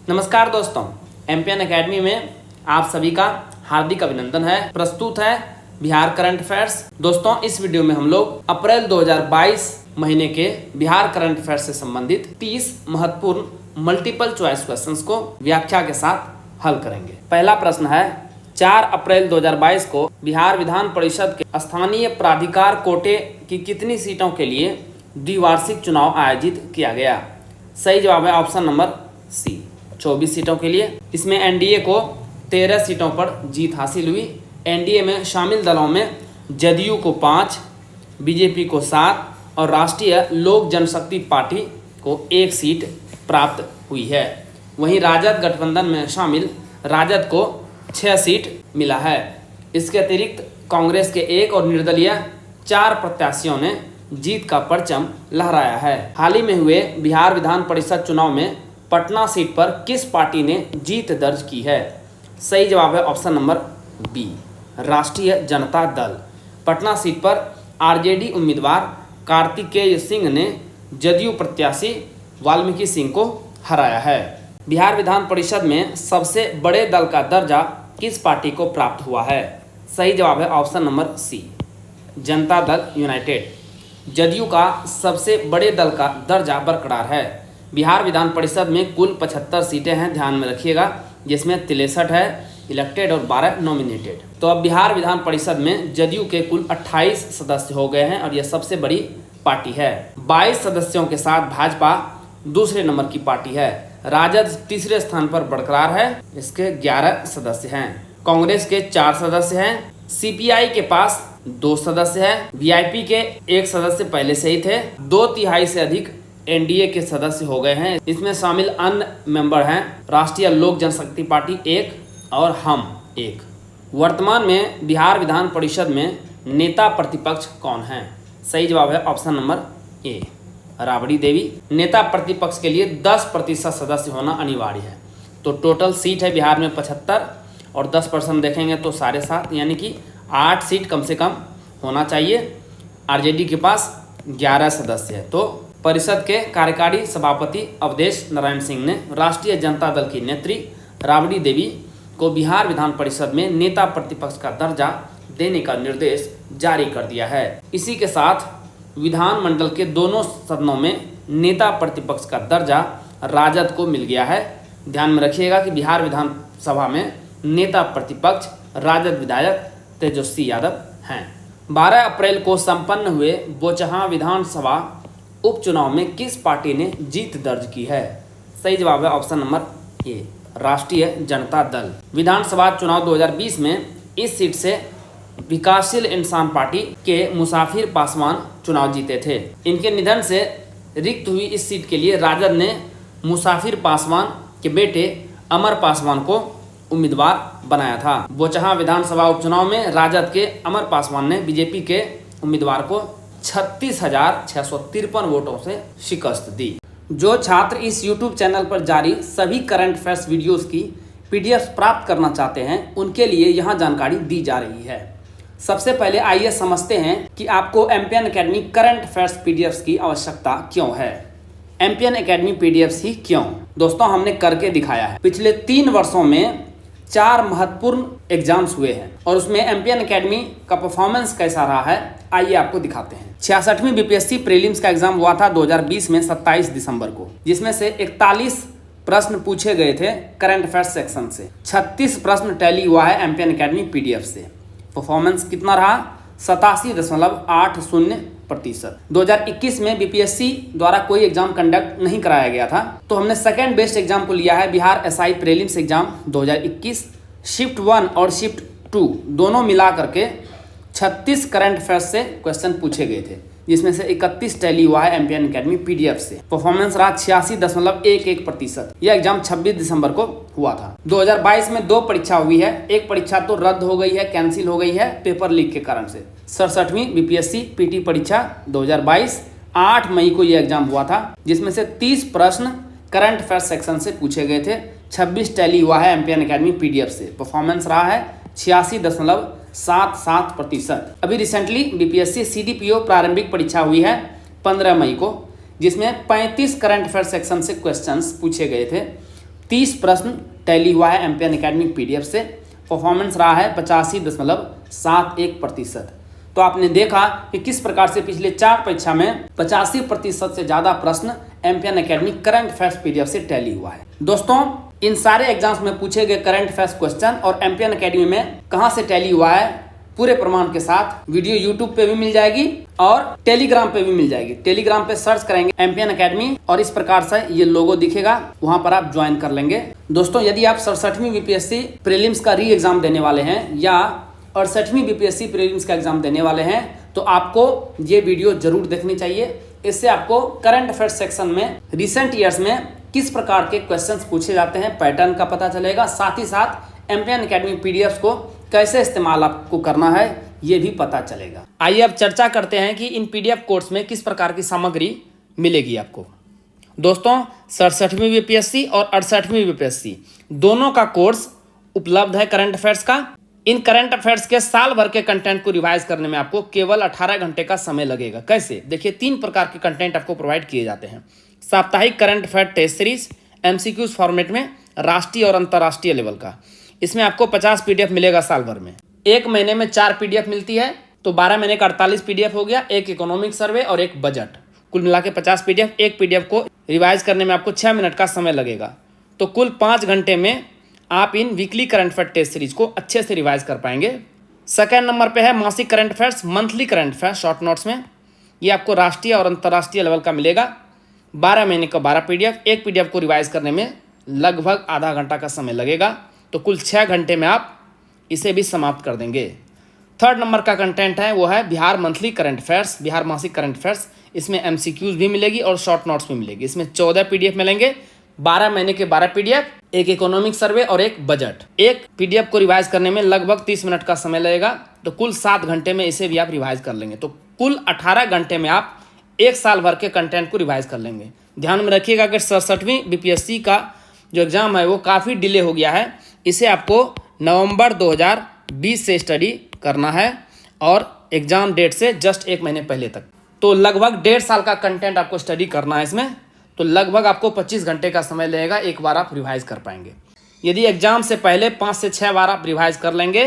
नमस्कार दोस्तों, MPN academy में आप सभी का हार्दिक अभिनंदन है। प्रस्तुत है बिहार करंट अफेयर्स। दोस्तों, इस वीडियो में हम लोग अप्रैल 2022 महीने के बिहार करंट अफेयर्स से संबंधित 30 महत्वपूर्ण मल्टीपल चॉइस क्वेश्चंस को व्याख्या के साथ हल करेंगे। पहला प्रश्न है, 4 अप्रैल 2022 को बिहार विधान परिषद के स्थानीय प्राधिकार कोटे की कितनी सीटों के लिए द्विवार्षिक चुनाव आयोजित किया गया? सही जवाब है ऑप्शन नंबर सी, 24 सीटों के लिए। इसमें एनडीए को 13 सीटों पर जीत हासिल हुई। एनडीए में शामिल दलों में जदयू को 5, बीजेपी को 7 और राष्ट्रीय लोक जनशक्ति पार्टी को 1 सीट प्राप्त हुई है। वहीं राजद गठबंधन में शामिल राजद को 6 सीट मिला है। इसके अतिरिक्त कांग्रेस के 1 और निर्दलीय 4 प्रत्याशियों ने जीत का परचम लहराया है। हाल ही में हुए बिहार विधान परिषद चुनाव में पटना सीट पर किस पार्टी ने जीत दर्ज की है? सही जवाब है ऑप्शन नंबर बी, राष्ट्रीय जनता दल। पटना सीट पर आरजेडी उम्मीदवार कार्तिकेय सिंह ने जदयू प्रत्याशी वाल्मीकि सिंह को हराया है। बिहार विधान परिषद में सबसे बड़े दल का दर्जा किस पार्टी को प्राप्त हुआ है? सही जवाब है ऑप्शन नंबर सी, जनता दल यूनाइटेड। जदयू का सबसे बड़े दल का दर्जा बरकरार है। बिहार विधान परिषद में कुल 75 सीटें हैं, ध्यान में रखिएगा, जिसमें 63 है इलेक्टेड और 12 नॉमिनेटेड। तो अब बिहार विधान परिषद में जदयू के कुल 28 सदस्य हो गए हैं और यह सबसे बड़ी पार्टी है। 22 सदस्यों के साथ भाजपा दूसरे नंबर की पार्टी है। राजद तीसरे स्थान पर बरकरार है, इसके 11 सदस्य हैं। कांग्रेस के 4 सदस्य हैं। सीपीआई के पास 2 सदस्य हैं। वीआईपी के 1 सदस्य पहले से ही थे। 2/3 से अधिक एनडीए के सदस्य हो गए हैं। इसमें शामिल अन्य मेंबर हैं राष्ट्रीय लोक जनशक्ति पार्टी 1 और हम 1। वर्तमान में बिहार विधान परिषद में नेता प्रतिपक्ष कौन है? सही जवाब है option number A, Rabri Devi. नेता प्रतिपक्ष के लिए 10% सदस्य होना अनिवार्य है। तो टोटल सीट है बिहार में 75 और 10% देखेंगे तो 7.5, यानी कि 8 सीट कम से कम होना चाहिए। आरजेडी के पास 11 सदस्य है। तो परिषद के कार्यकारी सभापति अवधेश नारायण सिंह ने राष्ट्रीय जनता दल की नेत्री राबड़ी देवी को बिहार विधान परिषद में नेता प्रतिपक्ष का दर्जा देने का निर्देश जारी कर दिया है। इसी के साथ विधानमंडल के दोनों सदनों में नेता प्रतिपक्ष का दर्जा राजद को मिल गया है। ध्यान में रखिएगा कि बिहार विधानसभा में नेता प्रतिपक्ष राजद विधायक तेजस्वी यादव हैं। 12 अप्रैल को संपन्न हुए बोचहां विधानसभा उपचुनाव में किस पार्टी ने जीत दर्ज की है? सही जवाब है ऑप्शन नंबर ए, राष्ट्रीय जनता दल। विधानसभा चुनाव 2020 में इस सीट से विकासशील इंसान पार्टी के मुसाफिर पासवान चुनाव जीते थे। इनके निधन से रिक्त हुई इस सीट के लिए राजद ने मुसाफिर पासवान के बेटे अमर पासवान को उम्मीदवार बनाया था। बोचहां विधानसभा उपचुनाव में राजद के अमर पासवान ने बीजेपी के उम्मीदवार को 36,653 वोटों से शिकस्त दी। जो छात्र इस YouTube चैनल पर जारी सभी करंट अफेयर्स वीडियोस की PDF प्राप्त करना चाहते हैं, उनके लिए यहाँ जानकारी दी जा रही है। सबसे पहले आइए समझते हैं कि आपको MPN academy current affairs PDFs की आवश्यकता क्यों है। एमपीएन एकेडमी PDFs ही क्यों? दोस्तों, हमने करके दिखाया है। पिछले 3 वर्षों में 4 महत्वपूर्ण एग्जाम्स हुए हैं और उसमें एमपीएन एकेडमी का परफॉर्मेंस कैसा रहा है, आइए आपको दिखाते हैं। 66वीं बीपीएससी प्रीलिम्स का एग्जाम हुआ था 2020 में 27 दिसंबर को, जिसमें से 41 प्रश्न पूछे गए थे करंट अफेयर्स सेक्शन से। 36 प्रश्न टैली हुआ है एमपीएन एकेडमी PDF से। परफॉर्मेंस कितना रहा? 87.80%। 2021 में बीपीएससी द्वारा कोई एग्जाम कंडक्ट नहीं कराया गया था, तो हमने सेकेंड बेस्ट एग्जाम को लिया है Bihar SI prelims exam 2021। Shift 1 और शिफ्ट 2 दोनों मिला करके 36 करंट अफेयर्स से क्वेश्चन पूछे गए थे, जिसमें से 31 टैली हुआ है एमपीएन एकेडमी PDF से। परफॉर्मेंस रहा 86.11%। यह एग्जाम 26 दिसंबर को हुआ था। 2022 में 2 परीक्षा हुई है। एक परीक्षा तो रद्द हो गई है, कैंसिल हो गई है पेपर लीक के कारण से। 67वीं बीपीएससी PT परीक्षा 2022 8 मई को यह एग्जाम हुआ था, जिसमें से 30 प्रश्न करंट अफेयर्स सेक्शन से पूछे गए थे। 26 टैली हुआ है एमपीएन एकेडमी PDF से। परफॉर्मेंस रहा है 86.77%। अभी रिसेंटली बीपीएससी CDPO प्रारंभिक परीक्षा हुई है 15 मई को, जिसमें 35 करंट अफेयर सेक्शन से क्वेश्चंस पूछे गए थे। 30 प्रश्न टैली हुआ है एमपीएन एकेडमी पीडीएफ से। परफॉर्मेंस रहा है 85.71%। तो आपने देखा कि किस प्रकार से पिछले 4 परीक्षा में 85% से ज़्यादा प्रश्न MPN academy current affairs PDF से टैली हुआ है। दोस्तों, इन सारे एग्जाम्स में पूछे गए करंट अफेयर्स क्वेश्चन और एमपीएन एकेडमी में कहाँ से टैली हुआ है पूरे प्रमाण के साथ वीडियो यूट्यूब पे भी मिल जाएगी और टेलीग्राम पे भी मिल जाएगी। टेलीग्राम पे सर्च करेंगे एमपीएन एकेडमी और इस प्रकार से ये लोगो दिखेगा, वहां पर आप ज्वाइन कर लेंगे। दोस्तों, यदि आप 67वीं बीपीएससी प्रीलिम्स का री एग्जाम देने वाले हैं या 68वीं बीपीएससी प्रीलिम्स का एग्जाम देने वाले हैं तो आपको ये वीडियो जरूर देखनी चाहिए। इससे आपको करंट अफेयर्स सेक्शन में रिसेंट ईयर्स में किस प्रकार के क्वेश्चंस पूछे जाते हैं, पैटर्न का पता चलेगा। साथ ही साथ एमपीएन एकेडमी पीडीएफ को कैसे इस्तेमाल आपको करना है ये भी पता चलेगा। आइए अब चर्चा करते हैं कि इन पीडीएफ कोर्स में किस प्रकार की सामग्री मिलेगी आपको। दोस्तों, 67वीं बीपीएससी और 68वीं बीपीएससी दोनों का कोर्स उपलब्ध है करंट अफेयर्स का। इन करंट अफेयर्स के साल भर के कंटेंट को रिवाइज करने में आपको केवल 18 घंटे का समय लगेगा। कैसे? देखिए, 3 प्रकार के कंटेंट आपको प्रोवाइड किए जाते हैं। साप्ताहिक current affair test series MCQs format में राष्ट्रीय और अंतर्राष्ट्रीय लेवल का, इसमें आपको 50 पीडीएफ मिलेगा साल भर में। 1 महीने में 4 पीडीएफ मिलती है, तो 12 महीने का 48 पीडीएफ हो गया। एक इकोनॉमिक सर्वे और एक बजट, कुल मिला के 50 पीडीएफ। एक पीडीएफ को रिवाइज करने में आपको 6 मिनट का समय लगेगा। तो कुल 5 घंटे में आप इन weekly current affair test series को अच्छे से रिवाइज कर पाएंगे। सेकेंड नंबर पे है मासिक current affairs, monthly current affairs short notes में। ये आपको राष्ट्रीय और अंतर्राष्ट्रीय लेवल का मिलेगा। 12 महीने का 12 पीडीएफ। एक पीडीएफ को रिवाइज करने में लगभग आधा घंटा का समय लगेगा। तो कुल 6 घंटे में आप इसे भी समाप्त कर देंगे। थर्ड नंबर का कंटेंट है वो है Bihar monthly current affairs, Bihar मासिक करंट अफेयर्स। इसमें एमसीक्यूज भी मिलेगी और शॉर्ट नोट्स भी मिलेगी। इसमें 14 पीडीएफ मिलेंगे, 12 महीने के 12 पीडीएफ, एक इकोनॉमिक सर्वे और एक बजट। एक पीडीएफ को रिवाइज करने में लगभग 30 मिनट का समय लगेगा। तो कुल 7 घंटे में इसे भी आप रिवाइज कर लेंगे। तो कुल 18 घंटे में आप 1 साल भर के कंटेंट को रिवाइज कर लेंगे। ध्यान में रखिएगा कि 67वीं बीपीएससी का जो एग्जाम है वो काफ़ी डिले हो गया है। इसे आपको नवंबर 2020 से स्टडी करना है और एग्जाम डेट से जस्ट 1 महीने पहले तक। तो लगभग 1.5 साल का कंटेंट आपको स्टडी करना है इसमें। तो लगभग आपको 25 घंटे का समय लगेगा, एक बार आप रिवाइज कर पाएंगे। यदि एग्जाम से पहले 5 से 6 बार आप रिवाइज कर लेंगे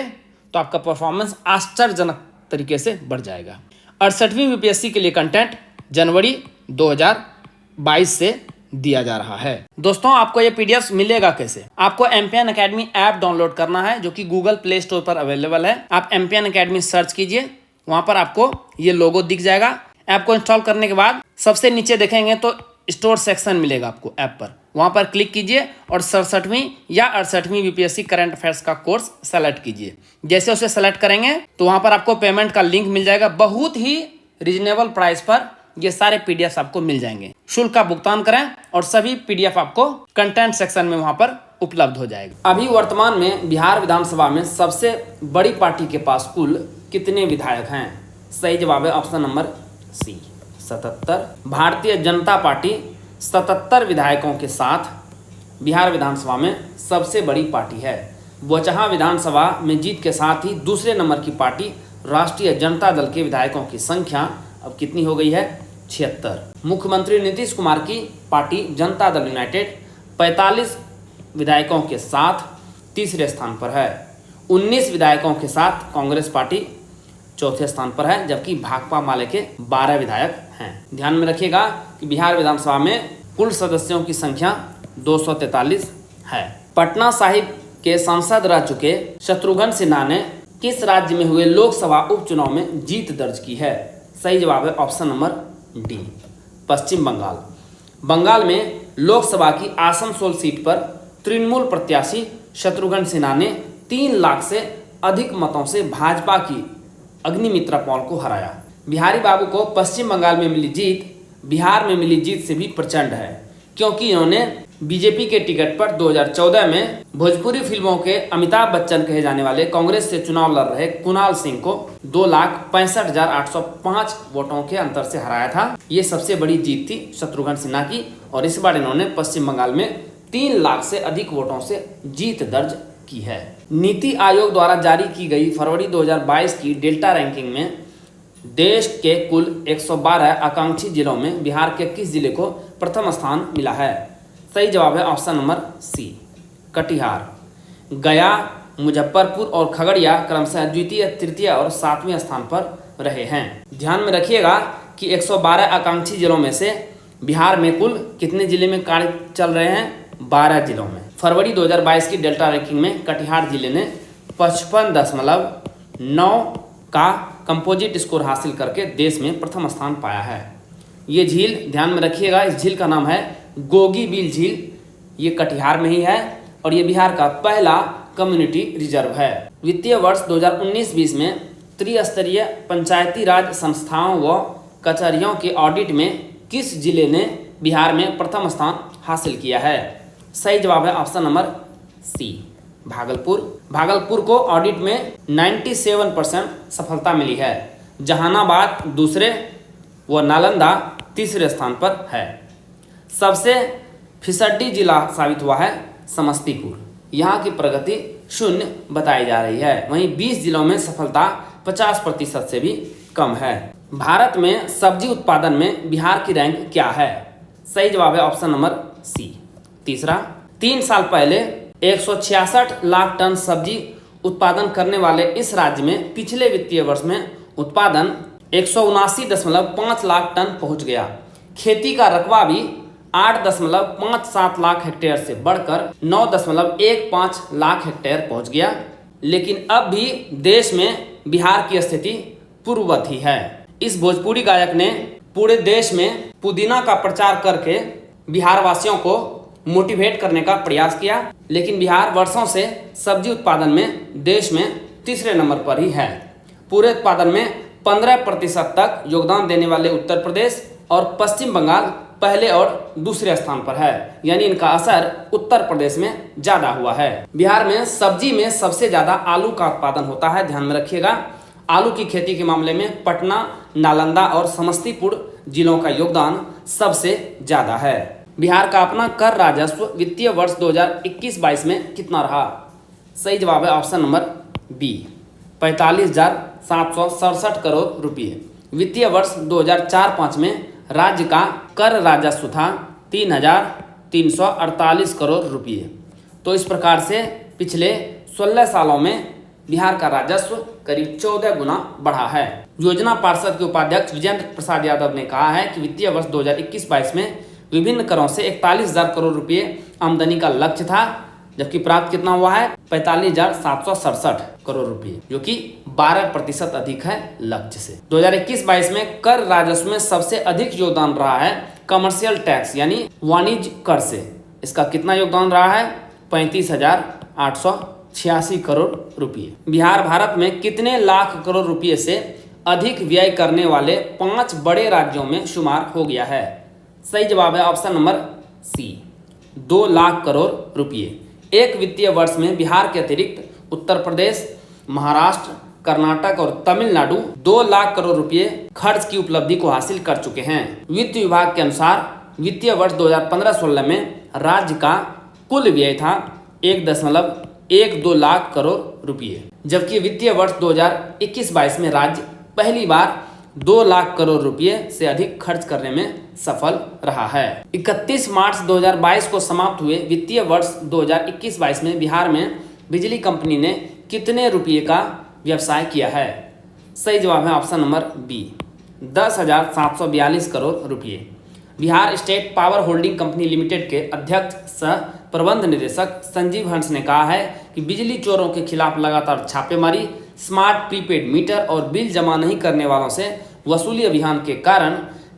तो आपका परफॉर्मेंस आश्चर्यजनक तरीके से बढ़ जाएगा। 68वीं बीपीएससी के लिए कंटेंट जनवरी 2022 से दिया जा रहा है। दोस्तों, आपको ये पीडीएफ मिलेगा कैसे? आपको एमपीएन एकेडमी ऐप डाउनलोड करना है जो कि गूगल प्ले स्टोर पर अवेलेबल है। आप एमपीएन एकेडमी सर्च कीजिए, वहां पर आपको ये लोगो दिख जाएगा। ऐप को इंस्टॉल करने के बाद सबसे नीचे देखेंगे तो स्टोर सेक्शन मिलेगा आपको ऐप पर, वहां पर क्लिक कीजिए और 67वीं या 68वीं बीपीएससी करंट अफेयर्स का कोर्स सेलेक्ट कीजिए। जैसे उसे सेलेक्ट करेंगे तो वहां पर आपको पेमेंट का लिंक मिल जाएगा। बहुत ही रिजनेबल प्राइस पर ये सारे पीडीएफ आपको मिल जाएंगे। शुल्क का भुगतान करें और सभी पीडीएफ आपको कंटेंट सेक्शन में वहां पर उपलब्ध हो जाएगा। अभी वर्तमान में बिहार विधानसभा में सबसे बड़ी पार्टी के पास कुल कितने विधायक हैं? सही जवाब है ऑप्शन नंबर सी, 77। भारतीय जनता पार्टी 77 विधायकों के साथ बिहार विधानसभा में सबसे बड़ी पार्टी है। बोचहा विधानसभा में जीत के साथ ही दूसरे नंबर की पार्टी राष्ट्रीय जनता दल के विधायकों की संख्या अब कितनी हो गई है? 76। मुख्यमंत्री नीतीश कुमार की पार्टी जनता दल यूनाइटेड 45 विधायकों के साथ तीसरे स्थान पर है। 19 विधायकों के साथ कांग्रेस पार्टी चौथे स्थान पर है, जबकि भाकपा माले के 12 विधायक हैं। ध्यान में रखिएगा कि बिहार विधानसभा में कुल सदस्यों की संख्या 243 है। पटना साहिब के सांसद रह चुके शत्रुघ्न सिन्हा ने किस राज्य में हुए लोकसभा उपचुनाव में जीत दर्ज की है? सही जवाब है ऑप्शन नंबर डी, पश्चिम बंगाल। बंगाल में लोकसभा की आसनसोल सीट पर तृणमूल प्रत्याशी शत्रुघ्न सिन्हा ने 3 लाख से अधिक मतों से भाजपा की अग्निमित्रा पॉल को हराया। बिहारी बाबू को पश्चिम बंगाल में मिली जीत बिहार में मिली जीत से भी प्रचंड है, क्योंकि इन्होंने बीजेपी के टिकट पर 2014 में भोजपुरी फिल्मों के अमिताभ बच्चन कहे जाने वाले कांग्रेस से चुनाव लड़ रहे कुणाल सिंह को 2,65,805 वोटों के अंतर से हराया था। ये सबसे बड़ी जीत थी शत्रुघ्न सिन्हा की, और इस बार इन्होंने पश्चिम बंगाल में 3 लाख से अधिक वोटों से जीत दर्ज की है। नीति आयोग द्वारा जारी की गई फरवरी 2022 की डेल्टा रैंकिंग में देश के कुल 112 आकांक्षी जिलों में बिहार के किस जिले को प्रथम स्थान मिला है? सही जवाब है ऑप्शन नंबर सी, कटिहार। गया, मुजफ्फरपुर और खगड़िया क्रमशः द्वितीय, तृतीय और 7वें स्थान पर रहे हैं। ध्यान में रखिएगा कि 112 आकांक्षी जिलों में से बिहार में कुल कितने जिले में कार्य चल रहे हैं? 12 जिलों में। फरवरी 2022 की डेल्टा रैंकिंग में कटिहार जिले ने 55.9 का कंपोजिट स्कोर हासिल करके देश में प्रथम स्थान पाया है। ये झील ध्यान में रखिएगा, इस झील का नाम है गोगी बील झील। ये कटिहार में ही है और ये बिहार का पहला कम्युनिटी रिजर्व है। वित्तीय वर्ष 2019-20 में त्रिस्तरीय पंचायती राज संस्थाओं व कचहरियों के ऑडिट में किस जिले ने बिहार में प्रथम स्थान हासिल किया है? सही जवाब है option number C, Bhagalpur. Bhagalpur को ऑडिट में 97% सफलता मिली है। जहानाबाद दूसरे व नालंदा तीसरे स्थान पर है। सबसे फिसड्डी जिला साबित हुआ है समस्तीपुर। यहाँ की प्रगति 0 बताई जा रही है। वहीं 20 जिलों में सफलता 50% से भी कम है। भारत में सब्जी उत्पादन में बिहार की रैंक क्या है? सही जवाब है ऑप्शन नंबर सी, तीसरा। 3 साल पहले 166 लाख टन सब्जी उत्पादन करने वाले इस राज्य में पिछले वित्तीय वर्ष में उत्पादन 179.5 लाख टन पहुंच गया। खेती का रकबा भी 8.57 लाख हेक्टेयर से बढ़कर 9.15 लाख हेक्टेयर पहुंच गया। लेकिन अब भी देश में बिहार की स्थिति पूर्ववत ही है। इस भोजपुरी गायक ने पूरे देश में पुदीना का प्रचार करके बिहार वासियों को मोटिवेट करने का प्रयास किया। लेकिन बिहार वर्षों से सब्जी उत्पादन में देश में तीसरे नंबर पर ही है। पूरे उत्पादन में 15% तक योगदान देने वाले उत्तर प्रदेश और पश्चिम बंगाल पहले और दूसरे स्थान पर है। यानी इनका असर उत्तर प्रदेश में ज्यादा हुआ है। बिहार में सब्जी में सबसे ज्यादा आलू का उत्पादन होता है। ध्यान में रखिएगा, आलू की खेती के मामले में पटना, नालंदा और समस्तीपुर जिलों का योगदान सबसे ज्यादा है। बिहार का अपना कर राजस्व वित्तीय वर्ष 2021-22 में कितना रहा? सही जवाब है ऑप्शन नंबर बी, 45,767 करोड़ रुपये। वित्तीय वर्ष 2004-05 में राज्य का कर राजस्व था 3,348 करोड़ रुपये। तो इस प्रकार से पिछले 16 सालों में बिहार का राजस्व करीब 14 गुना बढ़ा है। योजना पार्षद के उपाध्यक्ष विजेंद्र प्रसाद यादव ने कहा है कि वित्तीय वर्ष 2021-22 में विभिन्न करों से 41,000 करोड़ रुपये आमदनी का लक्ष्य था, जबकि प्राप्त कितना हुआ है? 45,767 करोड़ रुपये, जो कि 12% अधिक है लक्ष्य से। 2021-22 में कर राजस्व में सबसे अधिक योगदान रहा है कमर्शियल टैक्स यानी वाणिज्य कर से। इसका कितना योगदान रहा है? 35,886 करोड़ रुपये। बिहार भारत में कितने लाख करोड़ रुपये से अधिक व्यय करने वाले 5 बड़े राज्यों में शुमार हो गया है? सही जवाब है option number C, 2 lakh crore रुपये। एक वित्तीय वर्ष में बिहार के अतिरिक्त उत्तर प्रदेश, महाराष्ट्र, कर्नाटक और तमिलनाडु 2 लाख करोड़ रुपये खर्च की उपलब्धि को हासिल कर चुके हैं। वित्त विभाग के अनुसार वित्तीय वर्ष 2015-16 में राज्य का कुल व्यय था 1.12 लाख करोड़ रुपये, जबकि वित्तीय वर्ष 2021-22 में राज्य पहली बार 2 लाख करोड़ रुपये से अधिक खर्च करने में सफल रहा है। 31 मार्च 2022 को समाप्त हुए वित्तीय वर्ष 2021-22 में बिहार में बिजली कंपनी ने कितने रुपये का व्यवसाय किया है? सही जवाब है ऑप्शन नंबर बी, 10,742 करोड़ रुपये। Bihar state power holding company limited के अध्यक्ष सह प्रबंध निदेशक संजीव हंस ने कहा है कि बिजली चोरों के खिलाफ लगातार छापेमारी, स्मार्ट प्रीपेड मीटर और बिल जमा नहीं करने वालों से वसूली अभियान के कारण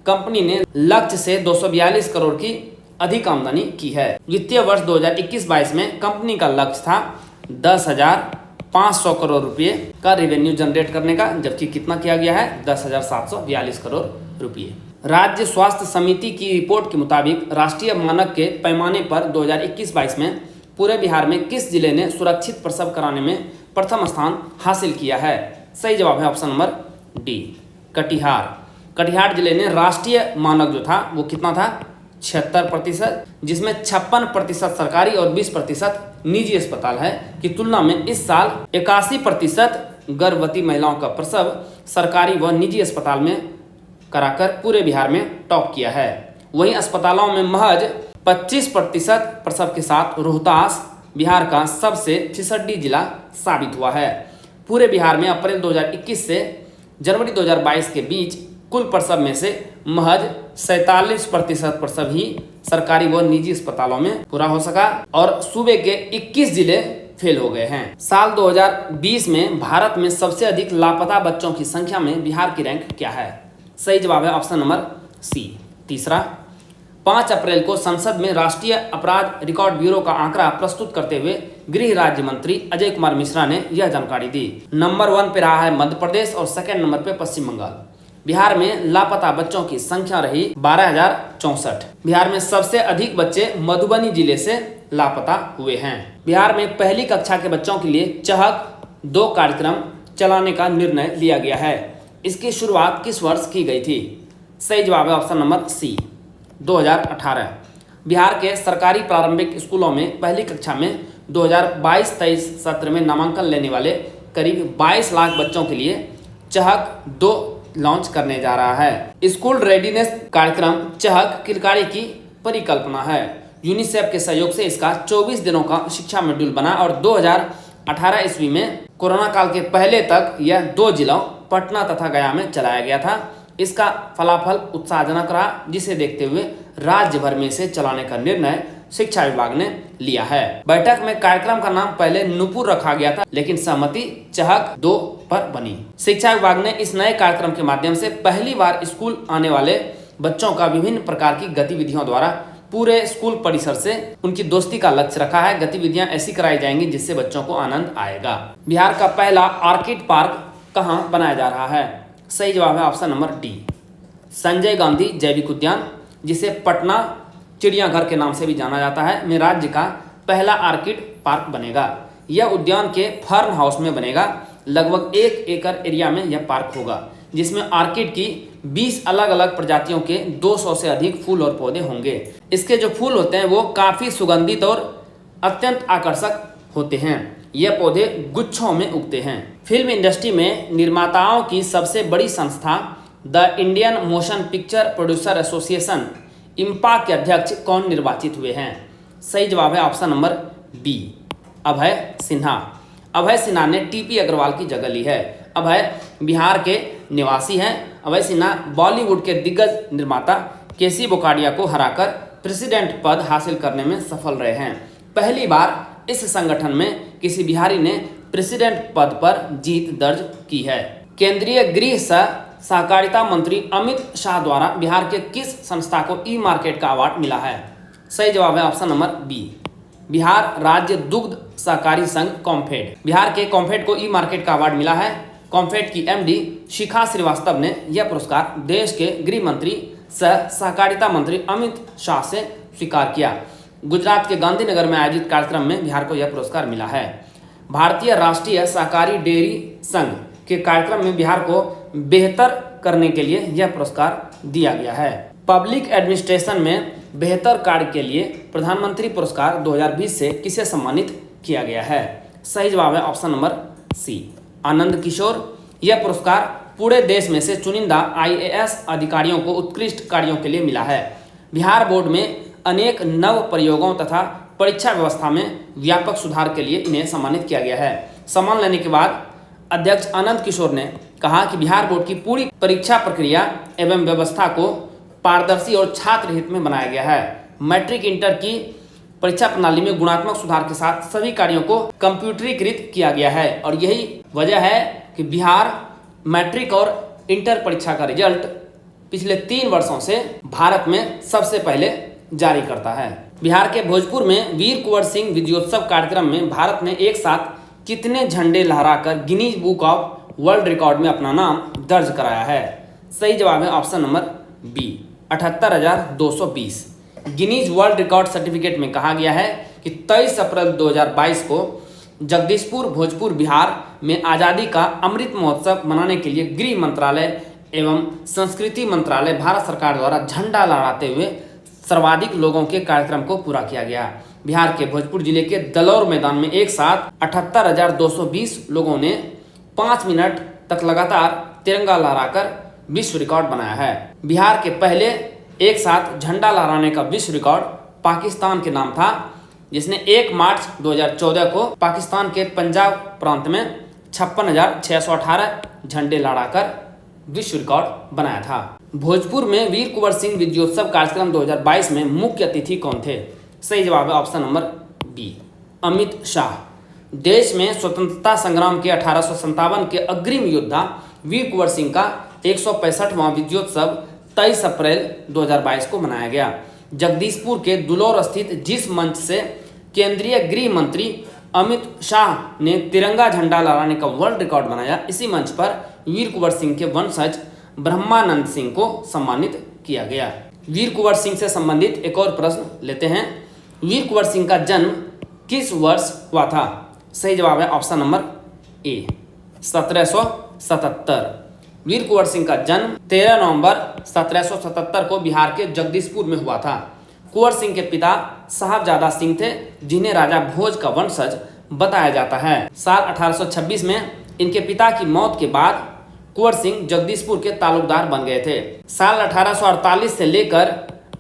कंपनी ने लक्ष्य से 242 करोड़ की अधिक आमदनी की है। वित्तीय वर्ष 2021-22 में कंपनी का लक्ष्य था 10,500 करोड़ रुपये का रेवेन्यू जनरेट करने का, जबकि कितना किया गया है? 10,742 करोड़ रुपये। राज्य स्वास्थ्य समिति की रिपोर्ट के मुताबिक राष्ट्रीय मानक के पैमाने पर 2021-22 में पूरे बिहार में किस जिले ने सुरक्षित प्रसव कराने में प्रथम स्थान हासिल किया है? सही जवाब है option number D, Katihar. Katihar जिले ने राष्ट्रीय मानक जो था वो कितना था? 76%, जिसमें 56% सरकारी और 20% निजी अस्पताल है की तुलना में इस साल 81% गर्भवती महिलाओं का प्रसव सरकारी व निजी अस्पताल में कराकर पूरे बिहार में टॉप किया है। वहीं अस्पतालों में महज 25% प्रसव के साथ रोहतास बिहार का सबसे फिसड्डी जिला साबित हुआ है। पूरे बिहार में अप्रैल 2021 से जनवरी 2022 के बीच कुल प्रसव में से महज 47% प्रसव ही सरकारी व निजी अस्पतालों में पूरा हो सका और सूबे के 21 जिले फेल हो गए हैं। साल 2020 में भारत में सबसे अधिक लापता बच्चों की संख्या में बिहार की रैंक क्या है? सही जवाब है ऑप्शन नंबर सी। तीसरा, 5 अप्रैल को संसद में राष्ट्रीय अपराध रिकॉर्ड ब्यूरो का आंकड़ा प्रस्तुत करते हुए गृह राज्य मंत्री अजय कुमार मिश्रा ने यह जानकारी दी। नंबर 1 पे रहा है मध्य प्रदेश और सेकंड नंबर पे पश्चिम बंगाल। बिहार में लापता बच्चों की संख्या रही 12,064। बिहार में सबसे अधिक बच्चे मधुबनी जिले से लापता हुए हैं। बिहार में पहली कक्षा के बच्चों के लिए चहक 2 कार्यक्रम चलाने का निर्णय लिया गया है। इसकी शुरुआत किस वर्ष की गई थी? सही जवाब है ऑप्शन नंबर सी, 2018। बिहार के सरकारी प्रारंभिक स्कूलों में पहली कक्षा में 2022-23 सत्र में नामांकन लेने वाले करीब 22 लाख बच्चों के लिए चहक 2 लॉन्च करने जा रहा है। स्कूल रेडीनेस कार्यक्रम चहक किलकारी की परिकल्पना है। यूनिसेफ के सहयोग से इसका 24 दिनों का शिक्षा मॉड्यूल बना और 2018 ईस्वी में कोरोना काल के पहले तक यह 2 जिलों पटना तथा गया में चलाया गया था। इसका फलाफल उत्साहजनक रहा, जिसे देखते हुए राज्य भर में इसे चलाने का निर्णय शिक्षा विभाग ने लिया है। बैठक में कार्यक्रम का नाम पहले नूपुर रखा गया था, लेकिन सहमति चहक 2 पर बनी। शिक्षा विभाग ने इस नए कार्यक्रम के माध्यम से पहली बार स्कूल आने वाले बच्चों का विभिन्न प्रकार की गतिविधियों द्वारा पूरे स्कूल परिसर से उनकी दोस्ती का लक्ष्य रखा है। गतिविधियां ऐसी कराई जाएंगी जिससे बच्चों को आनंद आएगा। बिहार का पहला ऑर्किड पार्क कहाँ बनाया जा रहा है? सही जवाब है option number D, Sanjay Gandhi जैविक उद्यान, जिसे पटना चिड़ियाघर के नाम से भी जाना जाता है, में राज्य का पहला ऑर्किड पार्क बनेगा। यह उद्यान के फार्म हाउस में बनेगा। लगभग 1 एकड़ एरिया में यह पार्क होगा, जिसमें ऑर्किड की 20 अलग अलग प्रजातियों के 200 से अधिक फूल और पौधे होंगे। इसके जो फूल होते हैं वो काफ़ी सुगंधित और अत्यंत आकर्षक होते हैं। यह पौधे गुच्छों में उगते हैं। फिल्म इंडस्ट्री में निर्माताओं की सबसे बड़ी संस्था the Indian motion picture producer association IMPPA के अध्यक्ष कौन निर्वाचित हुए हैं? सही जवाब है option number B, Abhay Sinha. Abhay Sinha ने टीपी अग्रवाल की जगह ली है। अभय बिहार के निवासी हैं। अभय सिन्हा बॉलीवुड के दिग्गज निर्माता केसी बोकाडिया को हराकर प्रेसिडेंट पद हासिल करने में सफल रहे हैं। पहली बार इस संगठन में किसी बिहारी ने प्रेसिडेंट पद पर जीत दर्ज की है। केंद्रीय गृह सहकारिता मंत्री अमित शाह द्वारा बिहार के किस संस्था को ई मार्केट का अवार्ड मिला है? सही जवाब है ऑप्शन नंबर बी, बिहार राज्य दुग्ध सहकारी संघ कॉम्फेड। बिहार के कॉम्फेड को ई मार्केट का अवार्ड मिला है। कॉम्फेड की एमडी शिखा श्रीवास्तव ने यह पुरस्कार देश के गृह मंत्री सह सहकारिता मंत्री अमित शाह से स्वीकार किया। गुजरात के गांधीनगर में आयोजित कार्यक्रम में बिहार को यह पुरस्कार मिला है। भारतीय राष्ट्रीय सहकारी डेयरी संघ के कार्यक्रम में बिहार को बेहतर करने के लिए यह पुरस्कार दिया गया है। पब्लिक एडमिनिस्ट्रेशन में बेहतर कार्य के लिए प्रधानमंत्री पुरस्कार 2020 से किसे सम्मानित किया गया है? सही जवाब है ऑप्शन नंबर सी, आनंद किशोर। यह पुरस्कार पूरे देश में से चुनिंदा आईएएस अधिकारियों को उत्कृष्ट कार्यों के लिए मिला है। बिहार बोर्ड में अनेक नव प्रयोगों तथा परीक्षा व्यवस्था में व्यापक सुधार के लिए इन्हें सम्मानित किया गया है। सम्मान लेने के बाद अध्यक्ष आनंद किशोर ने कहा कि बिहार बोर्ड की पूरी परीक्षा प्रक्रिया एवं व्यवस्था को पारदर्शी और छात्र हित में बनाया गया है। मैट्रिक इंटर की परीक्षा प्रणाली में गुणात्मक सुधार के साथ सभी कार्यों को कंप्यूटरीकृत किया गया है और यही वजह है कि बिहार मैट्रिक और इंटर परीक्षा का रिजल्ट पिछले 3 वर्षों से भारत में सबसे पहले जारी करता है। बिहार के भोजपुर में वीर कुंवर सिंह विजयोत्सव कार्यक्रम में भारत ने एक साथ कितने झंडे लहराकर Guinness book of world record में अपना नाम दर्ज कराया है? सही जवाब है option number B, 78,220। Guinness world record certificate में कहा गया है कि 23 अप्रैल 2022 को जगदीशपुर भोजपुर बिहार में आज़ादी का अमृत महोत्सव मनाने के लिए गृह मंत्रालय एवं संस्कृति मंत्रालय भारत सरकार द्वारा झंडा लहराते हुए सर्वाधिक लोगों के कार्यक्रम को पूरा किया गया। बिहार के भोजपुर जिले के दलौर मैदान में एक साथ 78,220 लोगों ने 5 मिनट तक लगातार तिरंगा लहराकर विश्व रिकॉर्ड बनाया है। बिहार के पहले एक साथ झंडा लहराने का विश्व रिकॉर्ड पाकिस्तान के नाम था, जिसने 1 मार्च 2014 को पाकिस्तान के पंजाब प्रांत में 56,618 झंडे लहराकर विश्व रिकॉर्ड बनाया था। भोजपुर में वीर कुंवर सिंह विजयोत्सव कार्यक्रम 2022 में मुख्य अतिथि कौन थे? सही जवाब है option number B, Amit Shah. देश में स्वतंत्रता संग्राम के 1857 के अग्रिम योद्धा वीर कुंवर सिंह का 165वां विजयोत्सव 23 अप्रैल 2022 को मनाया गया। जगदीशपुर के दुलौर स्थित जिस मंच से केंद्रीय गृह मंत्री अमित शाह ने तिरंगा झंडा लहराने का वर्ल्ड रिकॉर्ड बनाया, इसी मंच पर वीर कुंवर सिंह के वंशज ब्रह्मानंद सिंह को सम्मानित किया गया। वीर कुंवर सिंह से संबंधित एक और प्रश्न लेते हैं। वीर कुंवर सिंह का जन्म किस वर्ष हुआ था? सही जवाब है ऑप्शन नंबर ए, 1777। वीर कुंवर सिंह का जन्म 13 नवंबर 1777 को बिहार के जगदीशपुर में हुआ था। कुंवर सिंह के पिता साहबजादा सिंह थे, जिन्हें राजा भोज का वंशज बताया जाता है। साल 1826 में इनके पिता की मौत के बाद कुंवर सिंह जगदीशपुर के तालुकदार बन गए थे। साल 1848 से लेकर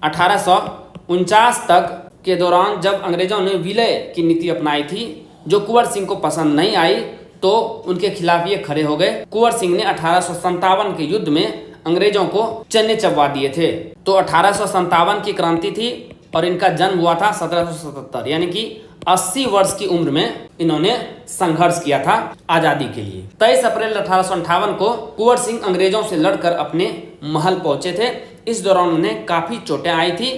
1849 तक के दौरान जब अंग्रेजों ने विलय की नीति अपनाई थी, जो कुंवर सिंह को पसंद नहीं आई, तो उनके खिलाफ ये खड़े हो गए। कुंवर सिंह ने 1857 के युद्ध में अंग्रेजों को चने चबवा दिए थे। तो 1857 की क्रांति थी और इनका जन्म हुआ था 1777, यानी कि 80 वर्ष की उम्र में इन्होंने संघर्ष किया था आजादी के लिए। 23 अप्रैल 1858 को कुंवर सिंह अंग्रेजों से लड़कर अपने महल पहुंचे थे। इस दौरान उन्हें काफी चोटें आई थी।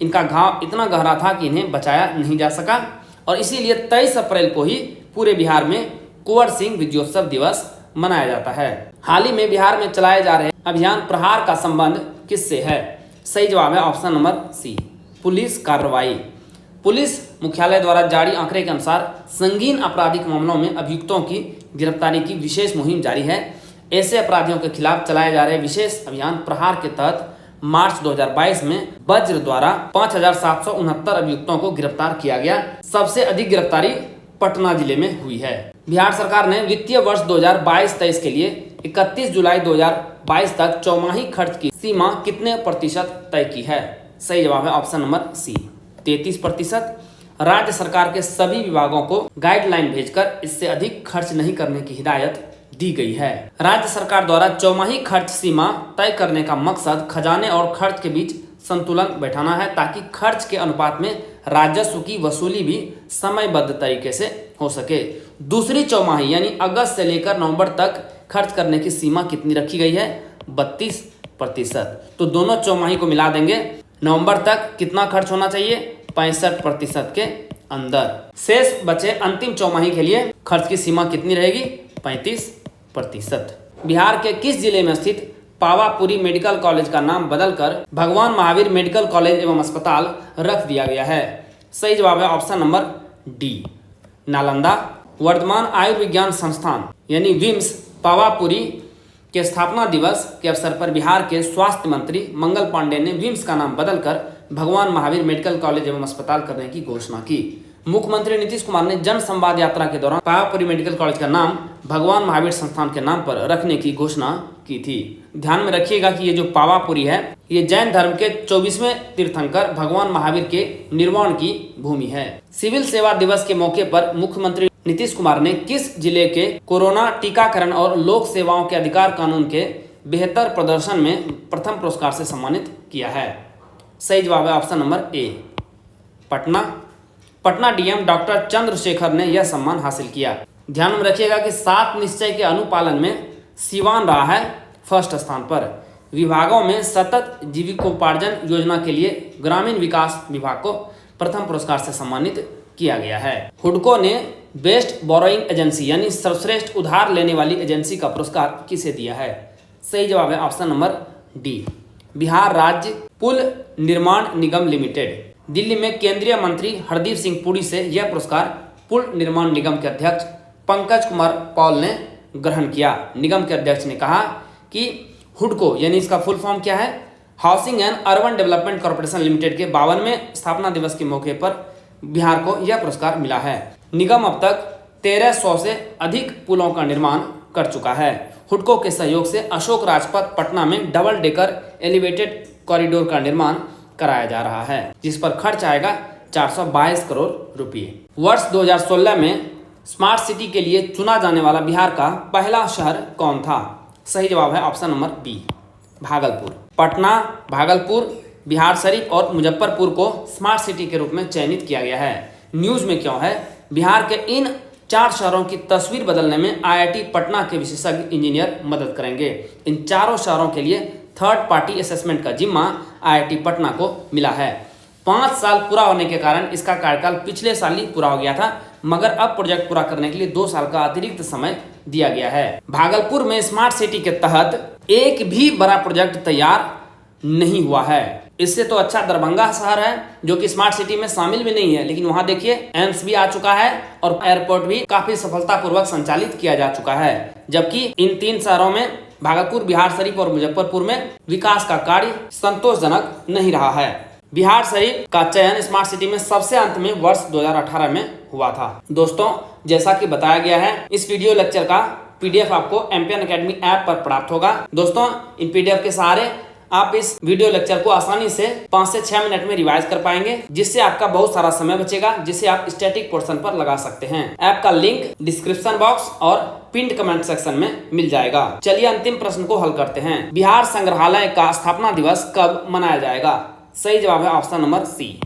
इनका घाव इतना गहरा था कि इन्हें बचाया नहीं जा सका और इसीलिए 23 अप्रैल को ही पूरे बिहार में कुंवर सिंह विजयोत्सव दिवस मनाया जाता है। हाल ही में बिहार में चलाए जा रहे अभियान प्रहार का संबंध किससे है? सही जवाब है ऑप्शन नंबर सी, पुलिस कार्रवाई। पुलिस मुख्यालय द्वारा जारी आंकड़े के अनुसार संगीन आपराधिक मामलों में अभियुक्तों की गिरफ्तारी की विशेष मुहिम जारी है। ऐसे अपराधियों के खिलाफ चलाए जा रहे विशेष अभियान प्रहार के तहत मार्च 2022 में वज्र द्वारा 5,769 अभियुक्तों को गिरफ्तार किया गया। सबसे अधिक गिरफ्तारी पटना जिले में हुई है। बिहार सरकार ने वित्तीय वर्ष 2022-23 के लिए 31 जुलाई 2022 तक चौमाही खर्च की सीमा कितने प्रतिशत तय की है? सही जवाब है ऑप्शन नंबर सी, 33%। राज्य सरकार के सभी विभागों को गाइडलाइन भेजकर इससे अधिक खर्च नहीं करने की हिदायत दी गई है। राज्य सरकार द्वारा चौमाही खर्च सीमा तय करने का मकसद खजाने और खर्च के बीच संतुलन बैठाना है, ताकि खर्च के अनुपात में राजस्व की वसूली भी समयबद्ध तरीके से हो सके। दूसरी चौमाही यानी अगस्त से लेकर नवंबर तक खर्च करने की सीमा कितनी रखी गई है? 32%। तो दोनों चौमाही को मिला देंगे, नवंबर तक कितना खर्च होना चाहिए? 65% के अंदर। शेष बचे अंतिम चौमाही के लिए खर्च की सीमा कितनी रहेगी? 35%। बिहार के किस जिले में स्थित पावापुरी मेडिकल कॉलेज का नाम बदलकर भगवान महावीर मेडिकल कॉलेज एवं अस्पताल रख दिया गया है? सही जवाब है ऑप्शन नंबर डी, नालंदा। वर्तमान आयुर्विज्ञान संस्थान यानी विम्स पावापुरी के स्थापना दिवस के अवसर पर बिहार के स्वास्थ्य मंत्री मंगल पांडे ने विम्स का नाम बदलकर भगवान महावीर मेडिकल कॉलेज एवं अस्पताल करने की घोषणा की। मुख्यमंत्री नीतीश कुमार ने जन संवाद यात्रा के दौरान पावापुरी मेडिकल कॉलेज का नाम भगवान महावीर संस्थान के नाम पर रखने की घोषणा की थी। ध्यान में रखिएगा कि ये जो पावापुरी है, ये जैन धर्म के 24वें तीर्थंकर भगवान महावीर के निर्वाण की भूमि है। सिविल सेवा दिवस के मौके पर मुख्यमंत्री नीतीश कुमार ने किस जिले के कोरोना टीकाकरण और लोक सेवाओं के अधिकार कानून के बेहतर प्रदर्शन में प्रथम पुरस्कार से सम्मानित किया है? सही जवाब है option number A, Patna. Patna DM doctor Chandrashekhar ने यह सम्मान हासिल किया। ध्यान में रखिएगा कि 7 निश्चय के अनुपालन में सीवान रहा है फर्स्ट स्थान पर। विभागों में सतत जीविकोपार्जन योजना के लिए ग्रामीण विकास विभाग को प्रथम पुरस्कार से सम्मानित किया गया है। हुडको ने बेस्ट बोरोइंग एजेंसी यानी सर्वश्रेष्ठ उधार लेने वाली एजेंसी का पुरस्कार किसे दिया है? सही जवाब है ऑप्शन नंबर डी, बिहार राज्य पुल निर्माण निगम लिमिटेड। दिल्ली में केंद्रीय मंत्री हरदीप सिंह पुरी से यह पुरस्कार पुल निर्माण निगम के अध्यक्ष पंकज कुमार पॉल ने ग्रहण किया। निगम के अध्यक्ष ने कहा कि हुडको यानी इसका फुल फॉर्म क्या है? Housing and urban development corporation limited के 52वें स्थापना दिवस के मौके पर बिहार को यह पुरस्कार मिला है। निगम अब तक 1300 से अधिक पुलों का निर्माण कर चुका है। हुडको के सहयोग से अशोक राजपथ पटना में डबल डेकर एलिवेटेड कॉरिडोर का निर्माण कराया जा रहा है, जिस पर खर्च आएगा 422 करोड़ रुपये। वर्ष 2016 में स्मार्ट सिटी के लिए चुना जाने वाला बिहार का पहला शहर कौन था? सही जवाब है option number B, Bhagalpur. Patna, Bhagalpur, Bihar Sharif और मुजफ्फरपुर को स्मार्ट सिटी के रूप में चयनित किया गया है। न्यूज में क्यों है? बिहार के इन 4 शहरों की तस्वीर बदलने में IIT पटना के विशेषज्ञ इंजीनियर मदद करेंगे। इन चारों शहरों के लिए थर्ड पार्टी असेसमेंट का जिम्मा IIT पटना को मिला है। 5 साल पूरा होने के कारण इसका कार्यकाल पिछले साल ही पूरा हो गया था, मगर अब प्रोजेक्ट पूरा करने के लिए 2 साल का अतिरिक्त समय दिया गया है। भागलपुर में स्मार्ट सिटी के तहत एक भी बड़ा प्रोजेक्ट तैयार नहीं हुआ है। इससे तो अच्छा दरभंगा शहर है जो कि स्मार्ट सिटी में शामिल भी नहीं है, लेकिन वहां देखिए एम्स भी आ चुका है और एयरपोर्ट भी काफी सफलतापूर्वक संचालित किया जा चुका है। जबकि इन 3 शहरों में भागलपुर, बिहार शरीफ और मुजफ्फरपुर में विकास का कार्य संतोषजनक नहीं रहा है। बिहार शरीफ का चयन स्मार्ट सिटी में सबसे अंत में वर्ष 2018 में हुआ था। दोस्तों, जैसा कि बताया गया है, इस वीडियो लेक्चर का PDF आपको एमपीएन एकेडमी ऐप पर प्राप्त होगा। दोस्तों, इन PDF के सहारे आप इस वीडियो लेक्चर को आसानी से 5 से 6 मिनट में रिवाइज कर पाएंगे, जिससे आपका बहुत सारा समय बचेगा, जिसे आप स्टैटिक पोर्शन पर लगा सकते हैं। ऐप का लिंक डिस्क्रिप्शन बॉक्स और पिंड कमेंट सेक्शन में मिल जाएगा। चलिए अंतिम प्रश्न को हल करते हैं। बिहार संग्रहालय का स्थापना दिवस कब मनाया जाएगा? सही जवाब है ऑप्शन नंबर सी,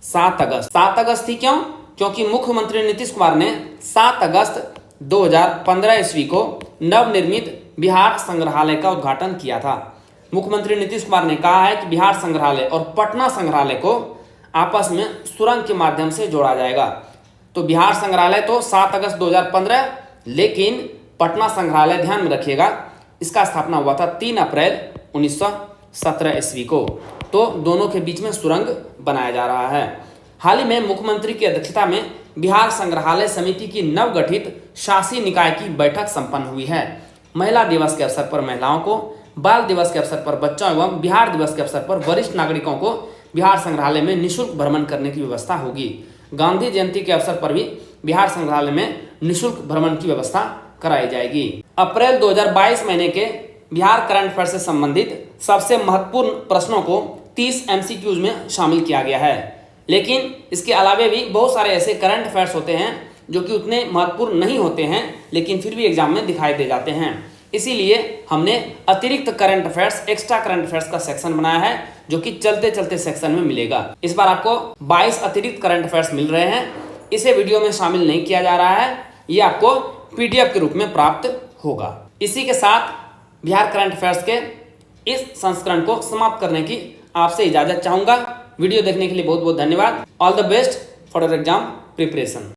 7 अगस्त। 7 अगस्त ही क्यों? क्योंकि मुख्यमंत्री नीतीश कुमार ने 7 अगस्त 2015 ईस्वी को नवनिर्मित बिहार संग्रहालय का उद्घाटन किया था। मुख्यमंत्री नीतीश कुमार ने कहा है कि बिहार संग्रहालय और पटना संग्रहालय को आपस में सुरंग के माध्यम से जोड़ा जाएगा। तो बिहार संग्रहालय तो 7 अगस्त 2015, लेकिन पटना संग्रहालय ध्यान में रखिएगा, इसका स्थापना हुआ था 3 अप्रैल 1917 ईस्वी को। तो दोनों के बीच में सुरंग बनाया जा रहा है। हाल ही में मुख्यमंत्री की अध्यक्षता में बिहार संग्रहालय समिति की नवगठित शासी निकाय की बैठक संपन्न हुई है। महिला दिवस के अवसर पर महिलाओं को, बाल दिवस के अवसर पर बच्चों एवं बिहार दिवस के अवसर पर वरिष्ठ नागरिकों को बिहार संग्रहालय में निःशुल्क भ्रमण करने की व्यवस्था होगी। गांधी जयंती के अवसर पर भी बिहार संग्रहालय में निःशुल्क भ्रमण की व्यवस्था कराई जाएगी। अप्रैल 2022 महीने के बिहार करंट अफेयर से संबंधित सबसे महत्वपूर्ण प्रश्नों को 30 MCQs में शामिल किया गया है, लेकिन इसके अलावे भी बहुत सारे ऐसे करंट अफेयर्स होते हैं जो कि उतने महत्वपूर्ण नहीं होते हैं, लेकिन फिर भी एग्जाम में दिखाई दे जाते हैं। इसीलिए हमने अतिरिक्त current affairs, extra current affairs का सेक्शन बनाया है, जो कि चलते चलते सेक्शन में मिलेगा। इस बार आपको 22 अतिरिक्त करंट अफेयर्स मिल रहे हैं। इसे वीडियो में शामिल नहीं किया जा रहा है, ये आपको PDF के रूप में प्राप्त होगा। इसी के साथ बिहार करंट अफेयर्स के इस संस्करण को समाप्त करने की आपसे इजाजत चाहूंगा। वीडियो देखने के लिए बहुत बहुत धन्यवाद। All the best for your exam preparation.